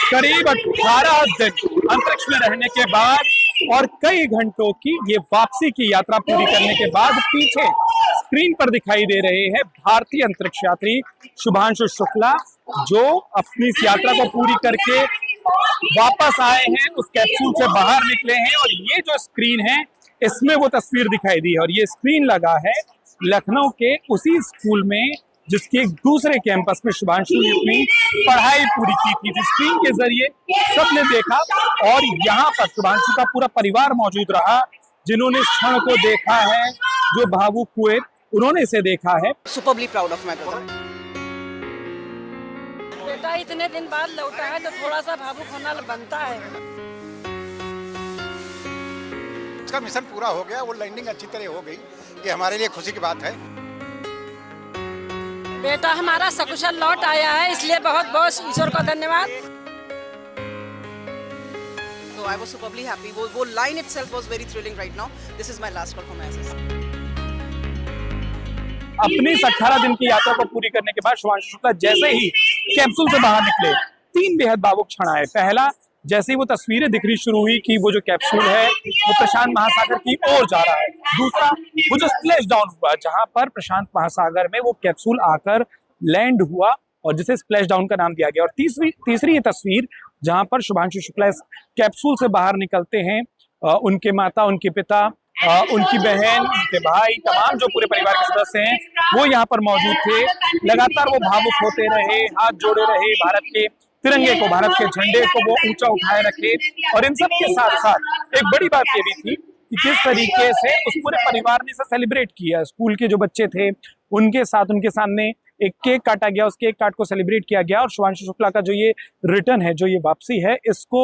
करीब 18 दिन अंतरिक्ष में रहने के बाद और कई घंटों की ये वापसी की यात्रा पूरी करने के बाद पीछे स्क्रीन पर दिखाई दे रहे हैं भारतीय अंतरिक्ष यात्री शुभांशु शुक्ला, जो अपनी इस यात्रा को पूरी करके वापस आए हैं, उस कैप्सूल से बाहर निकले हैं। और ये जो स्क्रीन है इसमें वो तस्वीर दिखाई दी है, और ये स्क्रीन लगा है लखनऊ के उसी स्कूल में जिसके एक दूसरे कैंपस में शुभांशु ने अपनी पढ़ाई पूरी की थी। इस स्क्रीन के जरिए सबने देखा और यहाँ पर शुभांशु का पूरा परिवार मौजूद रहा, जिन्होंने इस क्षण को देखा है, जो भावुक हुए, उन्होंने इसे देखा है। सुपरली प्राउड ऑफ माय ब्रदर। बेटा इतने दिन बाद लौटा है तो थोड़ा सा भावुक होना बनता है। इसका मिशन पूरा हो गया, वो लैंडिंग अच्छी तरह हो गई, ये हमारे लिए खुशी की बात है। बेटा हमारा सकुशल लौट आया है, इसलिए बहुत बहुत ईश्वर का धन्यवाद। So I was superbly happy. वो line itself was very thrilling right now. This is my last call for my SS. अपनी इस 18 दिन की यात्रा को पूरी करने के बाद शुभांशु शुक्ला जैसे ही कैप्सूल से बाहर निकले, 3 बेहद भावुक क्षण आए। पहला, जैसे ही वो तस्वीरें दिखनी शुरू हुई कि वो जो कैप्सूल है वो प्रशांत महासागर की ओर जा रहा है। दूसरा, वो जो स्प्लैश डाउन हुआ जहां पर प्रशांत महासागर में वो कैप्सूल आकर लैंड हुआ और जिसे स्प्लैश डाउन का नाम दिया गया। और तीसरी ये तस्वीर जहां पर शुभांशु शुक्ला इस कैप्सूल से बाहर निकलते हैं, उनके माता, उनके पिता, उनकी बहन, उनके भाई, तमाम जो पूरे परिवार के सदस्य हैं वो यहाँ पर मौजूद थे। लगातार वो भावुक होते रहे, हाथ जोड़े रहे, भारत के तिरंगे को, भारत के झंडे को वो ऊंचा उठाए रखे। और इन सब के साथ साथ एक बड़ी बात ये भी थी कि किस तरीके से उस पूरे परिवार ने इसे सेलिब्रेट किया। स्कूल के जो बच्चे थे उनके साथ, उनके सामने एक केक काटा गया, उस केक काट को सेलिब्रेट किया गया। और शुभांशु शुक्ला का जो ये रिटर्न है, जो ये वापसी है, इसको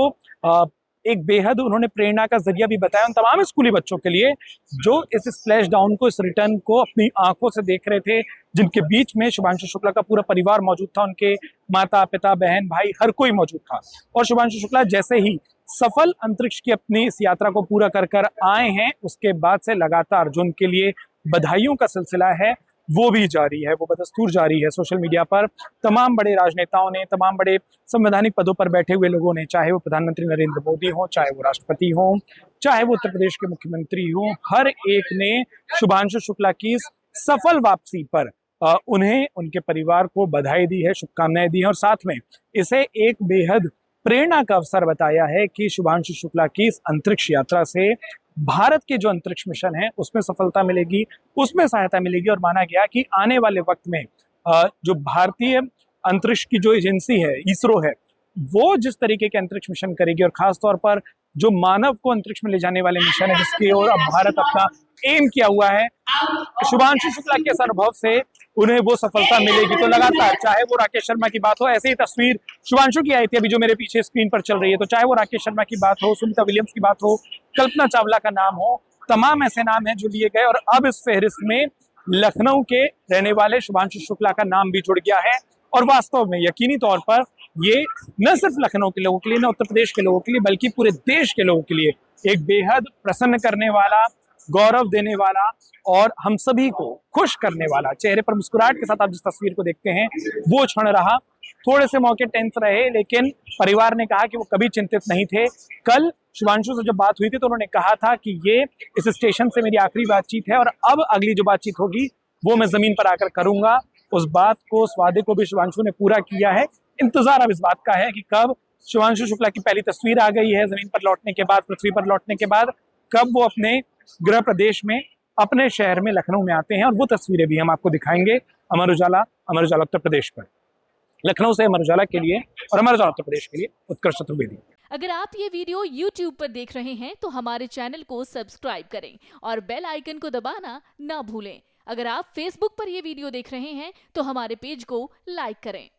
एक बेहद उन्होंने प्रेरणा का जरिया भी बताया उन तमाम स्कूली बच्चों के लिए जो इस स्प्लैश डाउन को, इस रिटर्न को अपनी आंखों से देख रहे थे, जिनके बीच में शुभांशु शुक्ला का पूरा परिवार मौजूद था, उनके माता पिता, बहन, भाई, हर कोई मौजूद था। और शुभांशु शुक्ला जैसे ही सफल अंतरिक्ष की अपनी इस यात्रा को पूरा कर आए हैं, उसके बाद से लगातार जो उनके लिए बधाइयों का सिलसिला है वो भी जारी है, वो बदस्तूर जारी है। सोशल मीडिया पर तमाम बड़े राजनेताओं ने, तमाम बड़े संवैधानिक पदों पर बैठे हुए लोगों ने, चाहे वो प्रधानमंत्री नरेंद्र मोदी हो, चाहे वो राष्ट्रपति हो, चाहे वो उत्तर प्रदेश के मुख्यमंत्री हो, हर एक ने शुभांशु शुक्ला की इस सफल वापसी पर उन्हें, उनके परिवार को बधाई दी है, शुभकामनाएं दी है। और साथ में इसे एक बेहद प्रेरणा का अवसर बताया है कि शुभांशु शुक्ला की इस अंतरिक्ष यात्रा से भारत के जो अंतरिक्ष मिशन है उसमें सफलता मिलेगी, उसमें सहायता मिलेगी। और माना गया कि आने वाले वक्त में जो भारतीय अंतरिक्ष की जो एजेंसी है, इसरो है, वो जिस तरीके के अंतरिक्ष मिशन करेगी और खासतौर पर जो मानव को अंतरिक्ष में ले जाने वाले मिशन है जिसकी ओर अब भारत अपना एम किया हुआ है, शुभांशु शुक्ला के इस अनुभव से उन्हें वो सफलता मिलेगी। तो लगातार, चाहे वो राकेश शर्मा की बात हो, ऐसे ही तस्वीर शुभांशु की आई थी अभी जो मेरे पीछे स्क्रीन पर चल रही है, तो चाहे वो राकेश शर्मा की बात हो, सुनीता विलियम्स की बात हो, कल्पना चावला का नाम हो, तमाम ऐसे नाम हैं जो लिए गए। और अब इस फहरिस्त में लखनऊ के रहने वाले शुभांशु शुक्ला का नाम भी जुड़ गया है। और वास्तव में यकीनी तौर पर ये न सिर्फ लखनऊ के लोगों के लिए, न उत्तर प्रदेश के लोगों के लिए, बल्कि पूरे देश के लोगों के लिए एक बेहद प्रसन्न करने वाला, गौरव देने वाला और हम सभी को खुश करने वाला, चेहरे पर मुस्कुराहट के साथ आप जिस तस्वीर को देखते हैं वो क्षण रहा। थोड़े से मौके टेंस रहे, लेकिन परिवार ने कहा कि वो कभी चिंतित नहीं थे। कल शुभांशु से जब बात हुई थी तो उन्होंने कहा था कि ये इस स्टेशन से मेरी आखिरी बातचीत है और अब अगली जो बातचीत होगी वो मैं जमीन पर आकर करूंगा। उस बात को, उस वादे को भी शुभांशु ने पूरा किया है। इंतजार अब इस बात का है कि कब शुभांशु शुक्ला की पहली तस्वीर आ गई है जमीन पर लौटने के बाद, पृथ्वी पर लौटने के बाद, कब वो अपने गृह प्रदेश में, अपने शहर में लखनऊ में आते हैं। और वो तस्वीरें भी हम आपको दिखाएंगे अमर उजाला उत्तर प्रदेश पर। लखनऊ से अमर उजाला के लिए और अमर उजाला उत्तर प्रदेश के लिए उत्कर्ष चतुर्वेदी। अगर आप ये वीडियो YouTube पर देख रहे हैं तो हमारे चैनल को सब्सक्राइब करें और बेल आइकन को दबाना ना भूलें। अगर आप Facebook पर ये वीडियो देख रहे हैं तो हमारे पेज को लाइक करें।